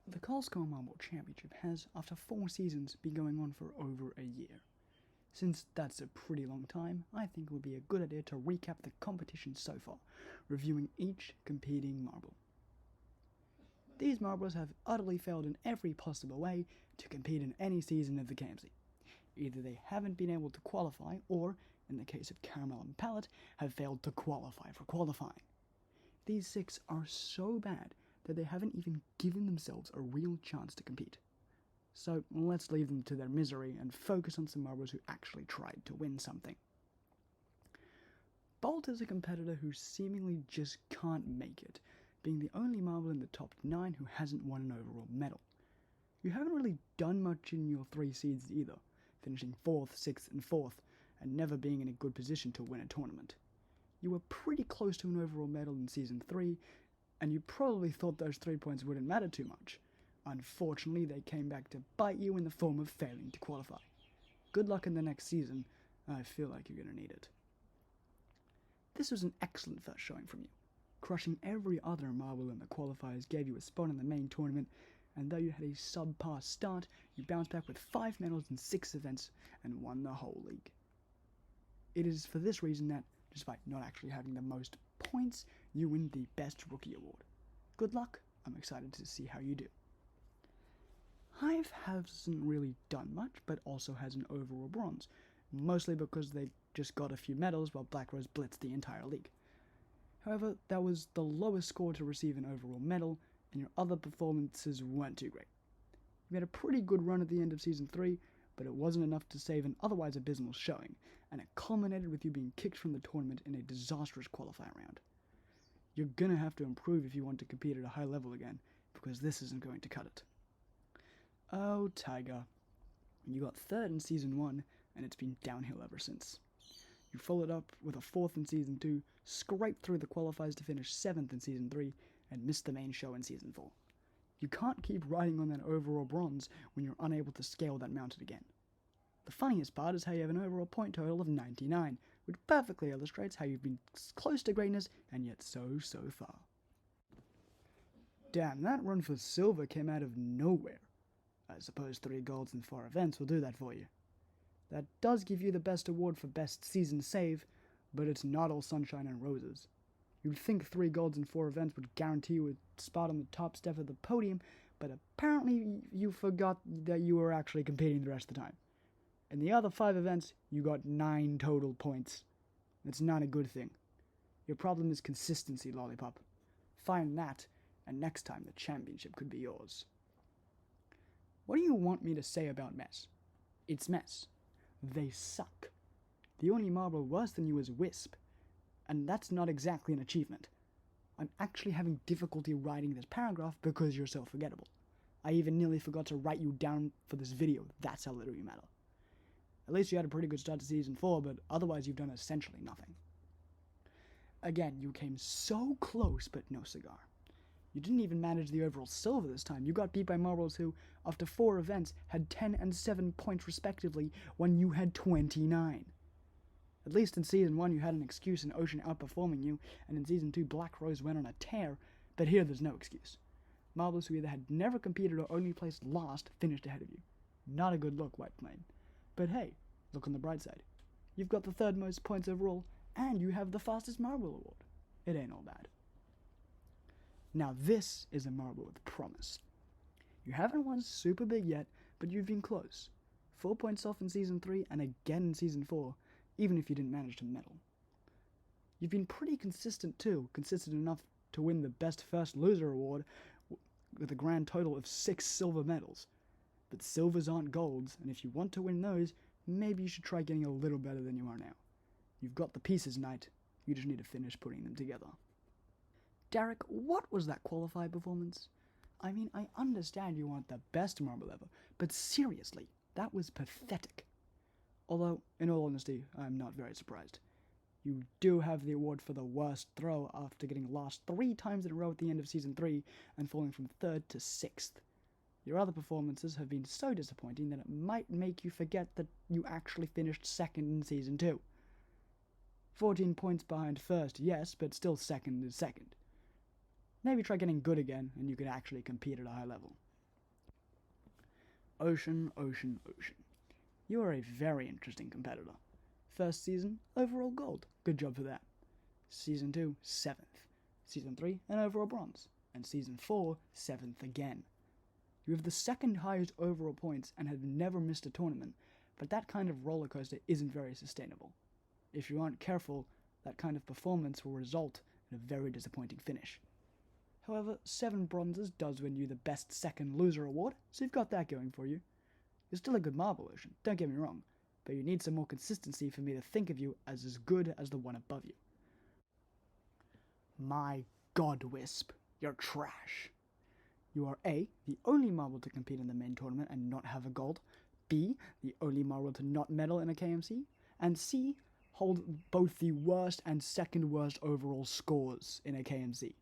The Kolskor Marble Championship has, after 4 seasons, been going on for over a year. Since that's a pretty long time, I think it would be a good idea to recap the competition so far, reviewing each competing marble. These marbles have utterly failed in every possible way to compete in any season of the KMC. Either they haven't been able to qualify, or, in the case of Caramel and Palette, have failed to qualify for qualifying. These 6 are so bad that they haven't even given themselves a real chance to compete. So let's leave them to their misery and focus on some marbles who actually tried to win something. Bolt is a competitor who seemingly just can't make it, being the only marble in the top 9 who hasn't won an overall medal. You haven't really done much in your 3 seeds either, finishing 4th, 6th and 4th, and never being in a good position to win a tournament. You were pretty close to an overall medal in Season 3, and you probably thought those 3 points wouldn't matter too much. Unfortunately, they came back to bite you in the form of failing to qualify. Good luck in the next season. I feel like you're going to need it. This was an excellent first showing from you. Crushing every other marble in the qualifiers gave you a spot in the main tournament, and though you had a subpar start, you bounced back with 5 medals in 6 events and won the whole league. It is for this reason that, despite not actually having the most points, you win the Best Rookie Award. Good luck, I'm excited to see how you do. Hive hasn't really done much, but also has an overall bronze, mostly because they just got a few medals while Black Rose blitzed the entire league. However, that was the lowest score to receive an overall medal, and your other performances weren't too great. You had a pretty good run at the end of Season 3, but it wasn't enough to save an otherwise abysmal showing, and it culminated with you being kicked from the tournament in a disastrous qualifying round. You're gonna have to improve if you want to compete at a high level again, because this isn't going to cut it. Oh, Tiger. You got 3rd in Season 1, and it's been downhill ever since. You followed up with a 4th in Season 2, scraped through the qualifiers to finish 7th in Season 3, and missed the main show in Season 4. You can't keep riding on that overall bronze when you're unable to scale that mountain again. The funniest part is how you have an overall point total of 99, which perfectly illustrates how you've been close to greatness and yet so far. Damn, that run for silver came out of nowhere. I suppose 3 golds and 4 events will do that for you. That does give you the best award for best season save, but it's not all sunshine and roses. You'd think 3 golds and 4 events would guarantee you a spot on the top step of the podium, but apparently you forgot that you were actually competing the rest of the time. In the other 5 events, you got 9 total points. It's not a good thing. Your problem is consistency, Lollipop. Find that, and next time the championship could be yours. What do you want me to say about Mess? It's Mess. They suck. The only marble worse than you is Wisp, and that's not exactly an achievement. I'm actually having difficulty writing this paragraph because you're so forgettable. I even nearly forgot to write you down for this video. That's how little you matter. At least you had a pretty good start to Season 4, but otherwise you've done essentially nothing. Again, you came so close, but no cigar. You didn't even manage the overall silver this time. You got beat by marbles who, after 4 events, had 10 and 7 points respectively, when you had 29. At least in Season 1 you had an excuse in Ocean outperforming you, and in Season 2 Black Rose went on a tear, but here there's no excuse. Marbles who either had never competed or only placed last finished ahead of you. Not a good look, White Plane. But hey, look on the bright side. You've got the 3rd most points overall, and you have the fastest marble award. It ain't all bad. Now this is a marble with promise. You haven't won super big yet, but you've been close. 4 points off in Season 3 and again in Season 4, even if you didn't manage to medal. You've been pretty consistent too, consistent enough to win the Best First Loser award with a grand total of 6 silver medals. But silvers aren't golds, and if you want to win those, maybe you should try getting a little better than you are now. You've got the pieces, Knight. You just need to finish putting them together. Derek, what was that qualified performance? I mean, I understand you want the best marble ever, but seriously, that was pathetic. Although, in all honesty, I'm not very surprised. You do have the award for the worst throw after getting lost 3 times in a row at the end of Season 3 and falling from 3rd to 6th. Your other performances have been so disappointing that it might make you forget that you actually finished 2nd in Season 2. 14 points behind 1st, yes, but still 2nd is 2nd. Maybe try getting good again, and you could actually compete at a high level. Ocean, Ocean, Ocean. You are a very interesting competitor. First season, overall gold. Good job for that. Season 2, 7th. Season 3, an overall bronze. And Season 4, 7th again. You have the second highest overall points and have never missed a tournament, but that kind of roller coaster isn't very sustainable. If you aren't careful, that kind of performance will result in a very disappointing finish. However, 7 bronzes does win you the best second loser award, so you've got that going for you. You're still a good marble, Ocean, don't get me wrong, but you need some more consistency for me to think of you as good as the one above you. My god, Wisp, you're trash. You are A, the only marble to compete in the main tournament and not have a gold, B, the only marble to not medal in a KMC, and C, hold both the worst and second worst overall scores in a KMC.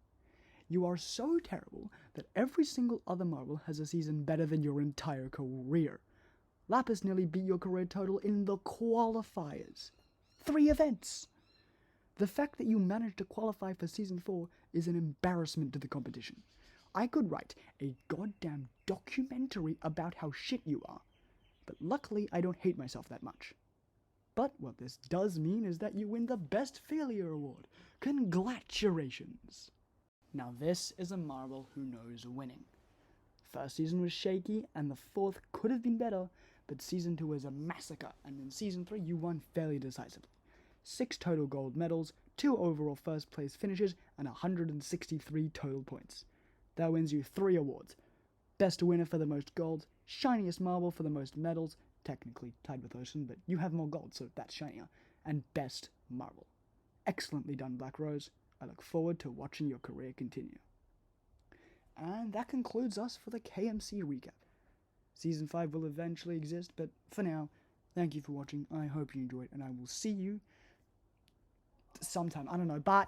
You are so terrible that every single other marble has a season better than your entire career. Lapis nearly beat your career total in the qualifiers. 3 events! The fact that you managed to qualify for Season 4 is an embarrassment to the competition. I could write a goddamn documentary about how shit you are, but luckily I don't hate myself that much. But what this does mean is that you win the Best Failure Award. Congratulations! Now this is a marble who knows winning. First season was shaky, and the 4th could have been better, but Season 2 was a massacre, and in Season 3 you won fairly decisively. 6 total gold medals, 2 overall first place finishes, and 163 total points. That wins you 3 awards. Best winner for the most gold, shiniest marble for the most medals, technically tied with Ocean, but you have more gold, so that's shinier, and best marble. Excellently done, Black Rose. I look forward to watching your career continue. And that concludes us for the KMC recap. Season 5 will eventually exist, but for now, thank you for watching. I hope you enjoyed, and I will see you sometime. I don't know, bye!